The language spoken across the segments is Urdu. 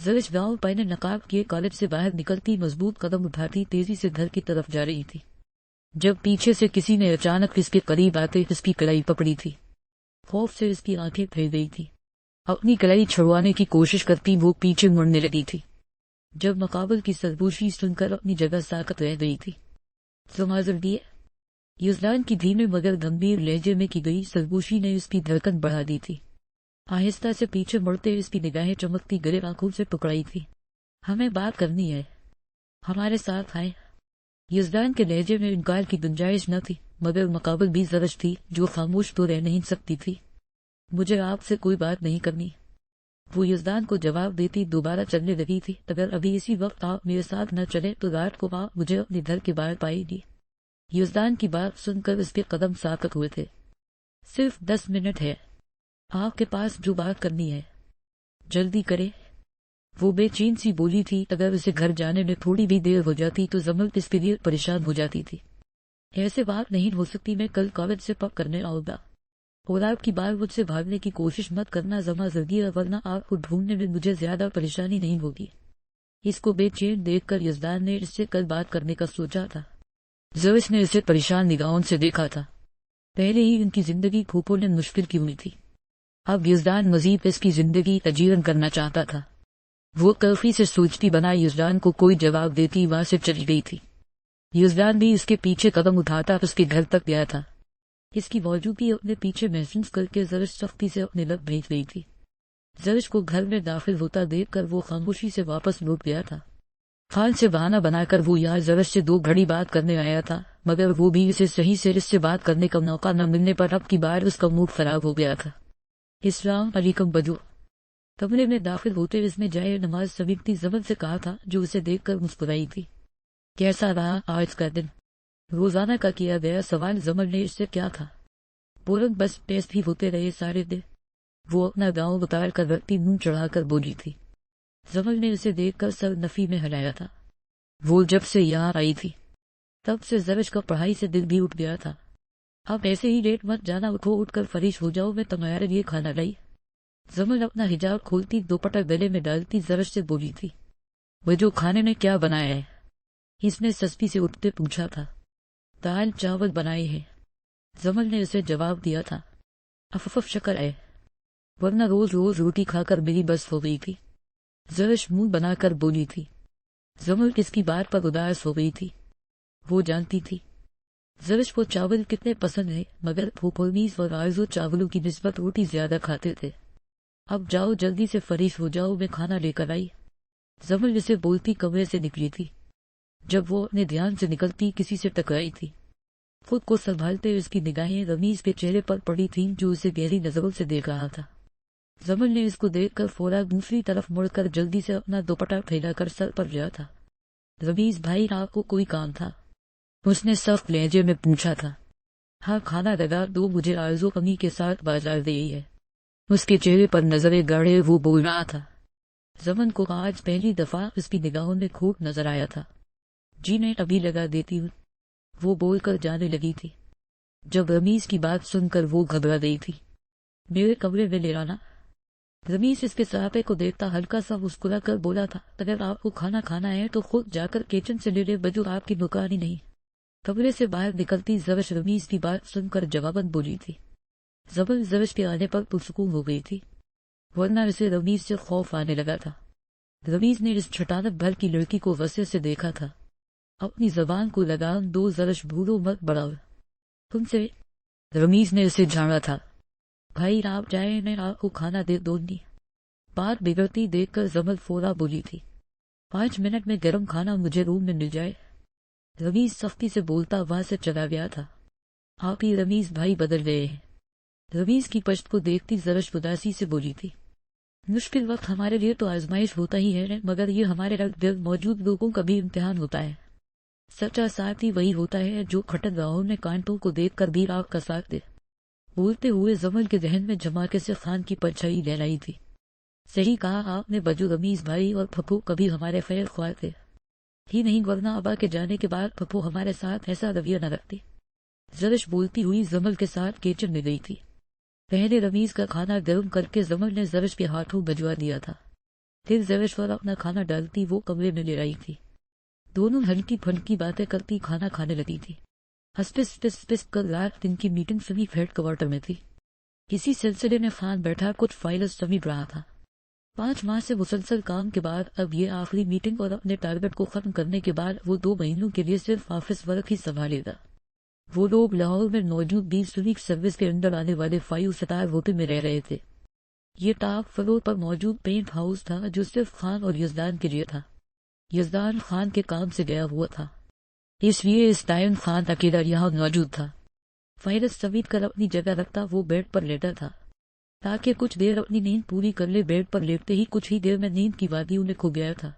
زرش گاؤں پہنے نقاب کیے کالج سے باہر نکلتی مضبوط قدم اٹھاتی تیزی سے گھر کی طرف جا رہی تھی جب پیچھے سے کسی نے اچانک اس کے قریب آتے اس کی کلائی پکڑی تھی۔ خوف سے اس کی آنکھیں پھیر گئی تھی۔ اپنی کلائی چھڑوانے کی کوشش کرتی وہ پیچھے مڑنے لگی تھی جب مقابل کی سرگوشی سن کر اپنی جگہ ساکت رہ گئی تھی۔ سماظر دیے یزدان کی دھیمے مگر گمبھیر لہجے میں کی گئی سرگوشی نے اس کی دھڑکن بڑھا دی تھی۔ آہستہ سے پیچھے مڑتے اس کی نگاہیں چمکتی گرے آنکھوں سے پکڑائی تھی۔ ہمیں بات کرنی ہے، ہمارے ساتھ آئے۔ یزدان کے لہجے میں انکار کی گنجائش نہ تھی مگر مقابل بھی زرش تھی جو خاموش تو رہ نہیں سکتی تھی۔ مجھے آپ سے کوئی بات نہیں کرنی، وہ یزدان کو جواب دیتی دوبارہ چلنے لگی تھی۔ اگر ابھی اسی وقت آپ میرے ساتھ نہ چلے تو رات کو آپ مجھے اپنے گھر کے باہر پائے گی۔ یزدان کی بات سن کر اس کے قدم ساکت ہوئے تھے۔ صرف 10 منٹ ہے آپ کے پاس جو بات کرنی ہے، جلدی کرے، وہ بے چین سی بولی تھی۔ اگر اسے گھر جانے میں تھوڑی بھی دیر ہو جاتی تو زمل اس کے لیے پریشان ہو جاتی تھی۔ ایسے بات نہیں ہو سکتی، میں کل کالج سے پک کرنے آؤں گا اور آپ کی بار مجھ سے بھاگنے کی کوشش مت کرنا زما زردی، ورنہ آپ کو ڈھونڈنے میں مجھے زیادہ پریشانی نہیں ہوگی۔ اس کو بے چین دیکھ کر یزدان نے اس سے کل بات کرنے کا سوچا تھا۔ زرش نے اسے پریشان نگاہوں سے دیکھا تھا۔ پہلے ہی ان کی زندگی پھوپھو نے مشکل کی ہوئی تھی، اب یزدان مزید اس کی زندگی اجیرن کرنا چاہتا تھا۔ وہ کلفی سے سوچتی بنا یزدان کو کوئی جواب دیتی وہاں سے چلی گئی تھی۔ یزدان بھی اس کے پیچھے قدم اٹھاتا اس کے گھر تک گیا تھا۔ اس کی موجودگی اپنے پیچھے محسوس کر کے زرش سختی سے اپنے لب بھیج گئی تھی۔ زرش کو گھر میں داخل ہوتا دیکھ کر وہ خاموشی سے واپس لوٹ گیا تھا۔ خان سے بہانہ بنا کر وہ یہاں زرش سے 2 گھڑی بات کرنے آیا تھا مگر وہ بھی اسے صحیح سے اس سے بات کرنے کا موقع نہ ملنے پر اب کی بار اس کا موڈ خراب ہو گیا تھا۔ السلام علیکم بجو، کمرے میں داخل ہوتے اس نے جائے نماز سمیٹتی زمل سے کہا تھا جو اسے دیکھ کر مسکرائی تھی۔ کیسا رہا آج کا دن؟ روزانہ کا کیا گیا سوال زمل نے اس سے کیا تھا۔ بولن بس ٹیسٹ ہی ہوتے رہے سارے دن، وہ اپنا گاؤں بتار کر رکھتی منہ چڑھا کر بولی تھی۔ زمل نے اسے دیکھ کر سر نفی میں ہلایا تھا۔ وہ جب سے یہاں آئی تھی تب سے زرش کا پڑھائی سے دل بھی اٹھ گیا تھا۔ اب ایسے ہی لیٹ مت جانا، اٹھو، اٹھ کر فریش ہو جاؤ، میں تمہارے لیے کھانا لائی۔ زمل اپنا حجاب کھولتی دوپٹہ گلے میں ڈالتی زرش سے بولی تھی۔ وہ جو کھانے میں کیا بنایا ہے؟ اس نے سستی سے اٹھتے پوچھا تھا۔ دال چاول بنائے ہیں، زمل نے اسے جواب دیا تھا۔ افف شکر ہے، ورنہ روز روز روٹی کھا کر میری بس ہو گئی تھی، زرش منہ بنا کر بولی تھی۔ زمل اس کی بات پر اداس ہو گئی تھی۔ وہ جانتی تھی زرش کو چاول کتنے پسند ہیں مگر پھوپھولنیز اور آرزو چاولوں کی نسبت روٹی زیادہ کھاتے تھے۔ اب جاؤ جلدی سے فریش ہو جاؤ، میں کھانا لے کر آئی۔ زمل اسے بولتی کمرے سے نکلی تھی جب وہ اپنے دھیان سے نکلتی کسی سے ٹکرائی تھی۔ خود کو سنبھالتے اس کی نگاہیں رمیز کے چہرے پر پڑی تھیں جو اسے گہری نظروں سے دیکھ رہا تھا۔ زمل نے اس کو دیکھ کر فوراً دوسری طرف مڑ کر جلدی سے اپنا دوپٹہ پھیلا کر سر پر لیا تھا۔ رمیز بھائی آپ کو کوئی کام تھا؟ اس نے سخت لہجے میں پوچھا تھا۔ ہاں کھانا لگا دو، مجھے آرزو امی کے ساتھ بازار گئی ہے۔ اس کے چہرے پر نظریں گاڑے وہ بول رہا تھا۔ زمن کو آج پہلی دفعہ اس کی نگاہوں میں کھوٹ نظر آیا تھا۔ جی میں ابھی لگا دیتی ہوں، وہ بول کر جانے لگی تھی جب رمیز کی بات سن کر وہ گھبرا گئی تھی۔ میرے کمرے میں لے آنا۔ رمیز اس کے صحابے کو دیکھتا ہلکا سا مسکرا کر بولا تھا، اگر آپ کو کھانا کھانا ہے تو خود جا کر کچن سے لے لے، بجو آپ کی نوکرانی نہیں۔ کمرے سے باہر نکلتی زرش رمیز کی بات سن کر جواباً بولی تھی۔ زبر زرش کے آنے پر پرسکون ہو گئی تھی، ورنہ اسے رمیز سے خوف آنے لگا تھا۔ رمیز نے اس چھٹانک بھر کی لڑکی کو وسع سے دیکھا تھا۔ اپنی زبان کو لگام دو، زرش بھولو مت بڑھاؤ، تم سے رمیز نے اسے جھاڑا تھا۔ بھائی آپ جائیں، میں آپ کو کھانا دے دوں گی۔ بات بگڑتی دیکھ کر زمل فورا بولی تھی، 5 منٹ میں گرم کھانا مجھے روم میں مل جائے۔ رمیز سختی سے بولتا وہاں سے چلا گیا تھا۔ آپ ہی رمیز بھائی بدل گئے ہیں۔ رمیز کی پشت کو دیکھتی زرش اداسی سے بولی تھی، مشکل وقت ہمارے لیے تو آزمائش ہوتا ہی ہے مگر یہ ہمارے رنگ دل موجود لوگوں کا بھی امتحان ہوتا ہے۔ سچا ساتھی وہی ہوتا ہے جو کھٹک گاہوں میں کانٹوں کو دیکھ کر بھی آپ کا ساتھ دے۔ بولتے ہوئے زمل کے ذہن میں جھماکے سے خان کی پرچھائی لہرائی تھی۔ صحیح کہا آپ نے بجو، رمیز بھائی اور پھپھو کبھی ہمارے خیر خواہ تھے ہی نہیں، ورنہ ابا کے جانے کے بعد پھپھو ہمارے ساتھ ایسا رویہ نہ رکھتی۔ زرش بولتی ہوئی زمل کے ساتھ کچن میں گئی تھی۔ پہلے رمیز کا کھانا گرم کر کے زمل نے زرش کے ہاتھوں بھجوا دیا تھا۔ پھر زوش والا اپنا کھانا ڈالتی وہ کمرے میں لے آئی تھی۔ دونوں ہلکی پھلکی باتیں کرتی کھانا کھانے لگی تھی۔ ہسپس کر رات دن کی میٹنگ سمیپ ہیڈ کوارٹر میں تھی۔ اسی سلسلے میں خان بیٹھا کچھ فائلز سمیٹ رہا تھا۔ 5 ماہ سے مسلسل کام کے بعد اب یہ آخری میٹنگ اور اپنے ٹارگٹ کو ختم کرنے کے بعد وہ 2 مہینوں کے لیے صرف آفس ورک ہی سنبھالے گا۔ وہ لوگ لاہور میں موجود 20 ویک سروس کے اندر آنے والے 5 سٹار ہوٹل میں رہ رہے تھے۔ یہ ٹاپ فلور پر موجود پینٹ ہاؤس تھا جو صرف خان اور یزدان کے لیے تھا۔ یزدان خان کے کام سے گیا ہوا تھا، اس لیے اس ٹائم خان اکیلا یہاں موجود تھا۔ فائلز سمیٹ کر اپنی جگہ رکھتا وہ بیڈ پر لیٹا تھا تاکہ کچھ دیر اپنی نیند پوری کر لے۔ بیڈ پر لیٹتے ہی کچھ ہی دیر میں نیند کی وادی انہیں کھو گیا تھا۔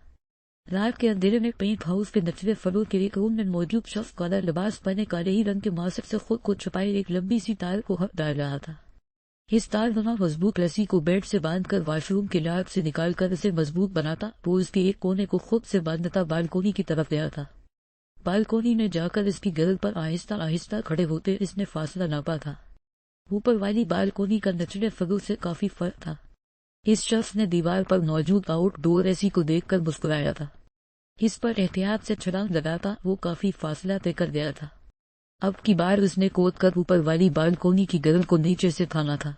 رات کے اندھیرے میں پینٹ ہاؤس کے نچلے فلور کے ایک روم میں موجود شخص کالا لباس پہنے کالے ہی رنگ کے ماسک سے خود کو چھپائے ایک لمبی سی تار کو ہاتھ ڈال رہا تھا۔ اس تار نما مضبوط رسی کو بیڈ سے باندھ کر واش روم کے لاک سے نکال کر اسے مضبوط بناتا وہ اس کے ایک کونے کو خود سے باندھتا بالکونی کی طرف گیا تھا۔ بالکونی میں جا کر اس کی گرد پر آہستہ آہستہ کھڑے ہوتے اس نے فاصلہ ناپا تھا۔ اوپر والی بالکونی کا نچلے فلور سے کافی فرق تھا۔ اس شخص نے دیوار پر موجود آؤٹ ڈور ایسی کو دیکھ کر مسکرایا تھا۔ اس پر احتیاط سے چھلانگ لگاتا وہ کافی فاصلہ طے کر گیا تھا۔ اب کی بار اس نے کود کر اوپر والی بالکونی کی گرد کو نیچے سے تھانا تھا۔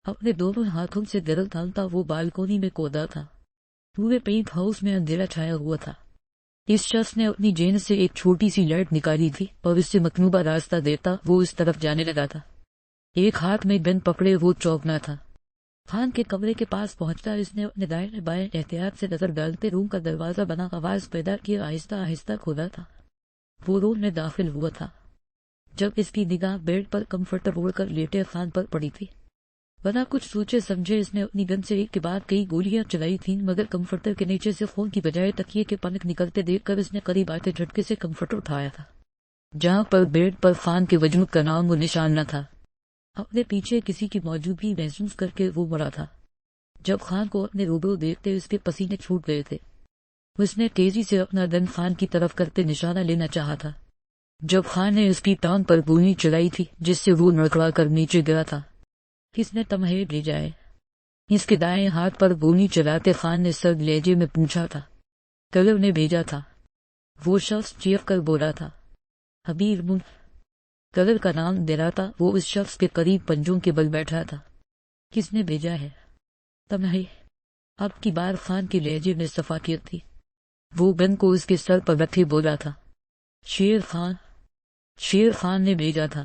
اپنے دونوں ہاتھوں سے گرد تھامتا وہ بالکونی میں کودا تھا۔ پورے پینٹ ہاؤس میں اندھیرا چھایا ہوا تھا۔ اس شخص نے اپنی جین سے ایک چھوٹی سی لائٹ نکالی تھی اور اس سے مطلوبہ راستہ دیتا وہ اس طرف جانے لگا تھا۔ ایک ہاتھ میں گن پکڑے وہ چوکنا تھا۔ خان کے کمرے کے پاس پہنچتا اس نے اپنے دائیں بائیں احتیاط سے نظر ڈالتے روم کا دروازہ بنا آواز پیدا کیا آہستہ آہستہ کھولا تھا۔ وہ روم میں داخل ہوا تھا جب اس کی نگاہ بیڈ پر کمفرٹر اوڑھ کر لیٹے خان پر پڑی تھی۔ بنا کچھ سوچے سمجھے اس نے اپنی گن سے ایک کے بعد کئی گولیاں چلائی تھیں، مگر کمفرٹر کے نیچے سے خون کی بجائے تکیے کے پنکھ نکلتے دیکھ کر اس نے قریب آتے جھٹکے سے کمفرٹر اٹھایا تھا، جہاں پر بیڈ پر خان کے وجود کا نام و نشان نہ تھا۔ اپنے پیچھے کسی کی موجودگی محسوس کر کے وہ مڑا تھا۔ جب خان کو اپنے روبرو دیکھتے اس کے پسینے چھوٹ گئے تھے۔ اس نے تیزی سے اپنا دن خان کی طرف کرتے نشانہ لینا چاہا تھا جب خان نے اس کی ٹانگ پر گولی چلائی تھی جس سے وہ لڑکھڑا کر نیچے گیا تھا۔ کس نے تمہیں بھیجا ہے؟ اس کے دائیں ہاتھ پر گولی چلاتے خان نے سرد لہجے میں پوچھا تھا۔ کلر نے بھیجا تھا، وہ شخص چیخ کر بولا تھا۔ حبیر من کلر کا نام دہراتا وہ اس شخص کے قریب پنجوں کے بل بیٹھا تھا۔ کس نے بھیجا ہے؟ تمہیں؟ اب کی بار خان کے لہجے میں صفاقیت تھی۔ وہ گن کو اس کے سر پر رکھے بولا تھا۔ شیر خان نے بھیجا تھا۔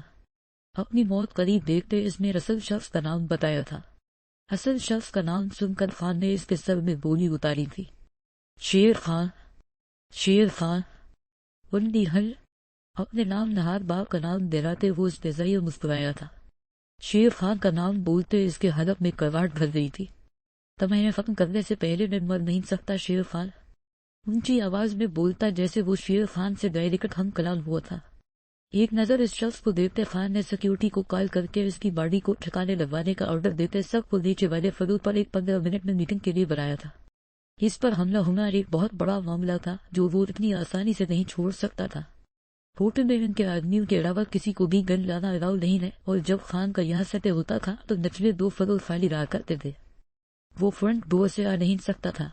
اپنی موت قریب دیکھتے اس نے اصل شخص کا نام بتایا تھا۔ اصل شخص کا نام سن کر خان نے اس کے سر میں گولی اتاری تھی۔ شیر خان ونڈی حل اپنے نام نہاد باپ کا نام دہراتے وہ استہزائی مسکرایا تھا۔ شیر خان کا نام بولتے اس کے حلق میں کرواہٹ بھر گئی تھی۔ تمہیں ختم کرنے سے پہلے میں مر نہیں سکتا شیر خان، اونچی آواز میں بولتا جیسے وہ شیر خان سے ڈائریکٹ ہم کلام ہوا تھا۔ ایک نظر اس شخص کو دیکھتے خان نے سیکیورٹی کو کال کر کے اس کی باڈی کو ٹھکانے لگوانے کا آرڈر دیتے سب کو نیچے والے فلور پر ایک 15 منٹ میں میٹنگ کے لیے بلایا تھا۔ اس پر حملہ ہونا ایک بہت بڑا معاملہ تھا جو وہ اتنی آسانی سے نہیں چھوڑ سکتا تھا۔ ہوٹل میں ان کے آدمیوں کے علاوہ کسی کو بھی گن لانا الاؤ نہیں ہے، اور جب خان کا یہاں سطح ہوتا تھا تو نچلے 2 فلور خالی رہا کرتے تھے۔ وہ فرنٹ ڈور سے آ نہیں سکتا تھا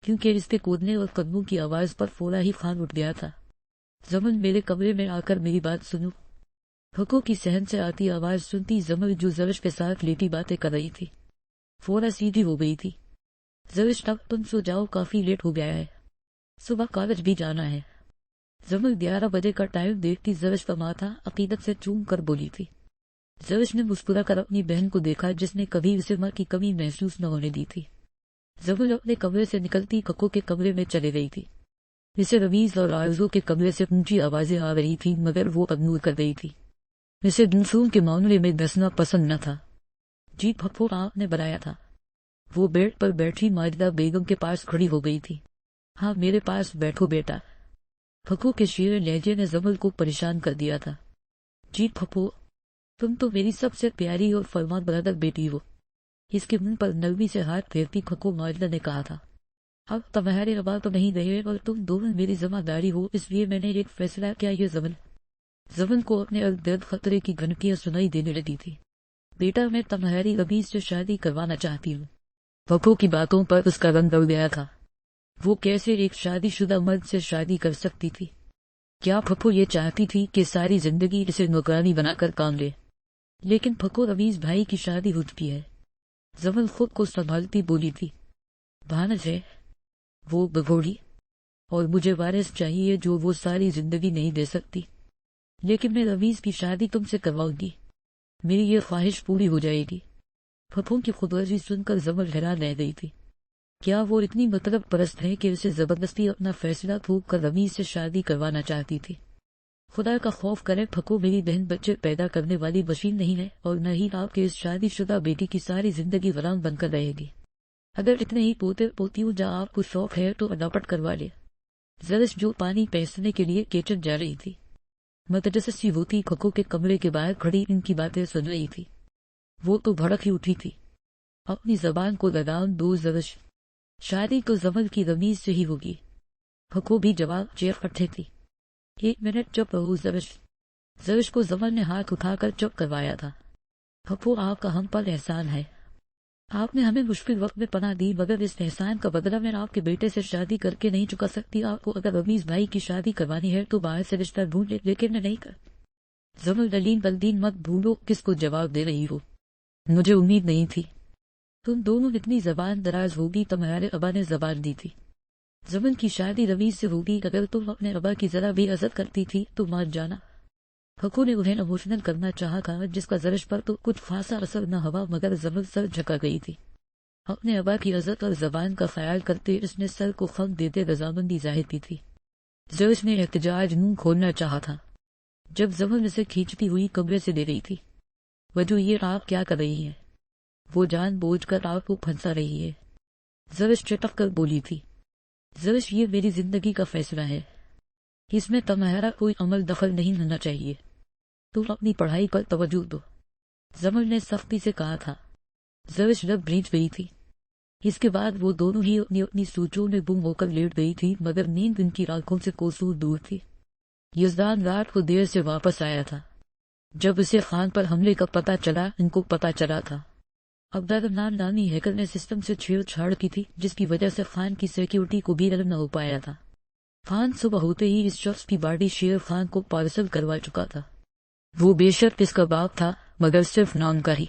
کیونکہ اس کے کودنے اور قدموں کی آواز پر فورا ہی خان اٹھ گیا تھا۔ زمن میرے کمرے میں آ کر میری بات سنو۔ حقوں کی صحن سے آتی آواز سنتی زمن جو زرش کے ساتھ لیٹی باتیں کر رہی تھی فورا سیدھی ہو گئی تھی۔ زرش تم سو جاؤ، کافی لیٹ ہو گیا ہے، صبح کالج بھی جانا ہے۔ زمن 11 بجے کا ٹائم دیکھتی زرش کا ماتھا عقیدت سے چوم کر بولی تھی۔ زرش نے مسکرا کر اپنی بہن کو دیکھا جس نے کبھی اسے ماں کی کمی محسوس نہ ہونے دی تھی۔ زمن اپنے کمرے سے نکلتی ککو کے کمرے میں چلے گئی تھی۔ اسے رمیز اور آرزو کے کمرے سے اونچی آوازیں آ رہی تھی مگر وہ اگنور کر رہی تھی۔ اسے دنسوں کے معاملے میں دسنا پسند نہ تھا۔ جی پھپھو آپ نے بلایا تھا۔ وہ بیڈ پر بیٹھی ماجدہ بیگم کے پاس کھڑی ہو گئی تھی۔ ہاں میرے پاس بیٹھو بیٹا۔ پھپھو کے شیر لہجے نے زمل کو پریشان کر دیا تھا۔ جی پھپھو تم تو میری سب سے پیاری اور فرمان بردار بیٹی ہو، اس کے منہ پر نرمی سے ہاتھ پھیرتی کھکو ماجدہ نے کہا تھا۔ اب تمہارے ابا تو نہیں رہے اور تم دونوں میری ذمہ داری ہو، اس لیے میں نے ایک فیصلہ کیا۔ یہ زمن کو اپنے ارد خطرے کی گھنٹیاں سنائی دینے لگی تھی۔ بیٹا میں تمہاری رمیز سے شادی کروانا چاہتی ہوں۔ پھپھو کی باتوں پر اس کا رنگ اڑ گیا تھا۔ وہ کیسے ایک شادی شدہ مرد سے شادی کر سکتی تھی؟ کیا پھپھو یہ چاہتی تھی کہ ساری زندگی اسے نوکرانی بنا کر کام لے؟ لیکن پھپھو رویز بھائی کی شادی ہو چکی ہے۔ زمل خود کو سنبھالتی بولی تھی، بھانج ہے وہ بگوڑی، اور مجھے وارث چاہیے جو وہ ساری زندگی نہیں دے سکتی۔ لیکن میں رویز کی شادی تم سے کرواؤں گی، میری یہ خواہش پوری ہو جائے گی۔ پھپھو کی خودغرضی سن کر زمل حیران رہ گئی تھی۔ کیا وہ اتنی مطلب پرست ہے کہ اسے زبردستی اپنا فیصلہ تھوک کر رویز سے شادی کروانا چاہتی تھی؟ خدا کا خوف کرے پھپھو میری بہن بچے پیدا کرنے والی مشین نہیں ہے، اور نہ ہی آپ کے اس شادی شدہ بیٹی کی ساری زندگی غلام بن کر رہے گی۔ اگر اتنے ہی پوتے پوتیوں جہاں آپ کو شوق ہے تو اڈاپٹ کروا لے۔ زرش جو پانی پیسنے کے لیے کچن جا رہی تھی، متجسس سی ہوتی کھکو کے کمرے کے باہر کھڑی ان کی باتیں سن رہی تھی۔ وہ تو بھڑک ہی اٹھی تھی۔ اپنی زبان کو لگام دو زرش، شادی تو زمل کی رویز سے ہی ہوگی۔ کھکو بھی جواب چیخ اٹھے تھی، 1 منٹ چپ رہو زرش۔ زرش کو زمل نے ہاتھ اٹھا کر چپ کروایا تھا۔ پھپھو آپ کا ہم پر احسان ہے، آپ نے ہمیں مشکل وقت میں پناہ دی، مگر اس احسان کا بدلہ میں آپ کے بیٹے سے شادی کر کے نہیں چکا سکتی۔ آپ کو اگر رویز بھائی کی شادی کروانی ہے تو باہر سے رشتہ ڈھونڈ لے، لیکن میں نہیں کر۔ زمل دلین بلدین مت بھولو کس کو جواب دے رہی ہو، مجھے امید نہیں تھی تم دونوں اتنی زبان دراز ہوگی۔ تمہارے ابا نے زبان دی تھی زمل کی شادی رویز سے ہوگی، اگر تم اپنے ابا کی ذرا بھی عزت کرتی تھی تو مان جانا۔ کھکو نے انہیں ایموشنل کرنا چاہا تھا، جس کا زرش پر تو کچھ خاصا اثر نہ ہوا، مگر زمل سر جھکا گئی تھی۔ اپنے ابا کی عزت اور زبان کا خیال کرتے اس نے سر کو خم دیتے رضامندی ظاہر کی تھی۔ زرش نے احتجاج منہ کھولنا چاہا تھا جب زمل اسے کھینچتی ہوئی کمرے سے دے رہی تھی۔ وجہ یہ آپ کیا کر رہی ہے؟ وہ جان بوجھ کر آپ کو پھنسا رہی ہے، زرش چٹک کر بولی تھی۔ زرش یہ میری زندگی کا فیصلہ ہے، اس میں تمہارا کوئی عمل دخل نہیں ہونا چاہیے، تم اپنی پڑھائی پر توجہ دو، زمل نے سختی سے کہا تھا۔ زرش لب بھیج گئی تھی۔ اس کے بعد وہ دونوں ہی اپنی اپنی سوچوں میں گم ہو کر لیٹ گئی تھی، مگر نیند ان کی آنکھوں سے کوسوں دور تھی۔ یزدان رات کو دیر سے واپس آیا تھا۔ جب اسے خان پر حملے کا پتہ چلا، ان کو پتہ چلا تھا عبدالرحمن نامی ہیکر نے سسٹم سے چھیڑ چھاڑ کی تھی، جس کی وجہ سے خان کی سیکیورٹی کو بھی علم نہ ہو پایا تھا۔ خان صبح ہوتے ہی اس شخص کی باڈی شیر خان کو پارسل کروا چکا تھا۔ وہ بے شک اس کا باپ تھا، مگر صرف نام کا ہی۔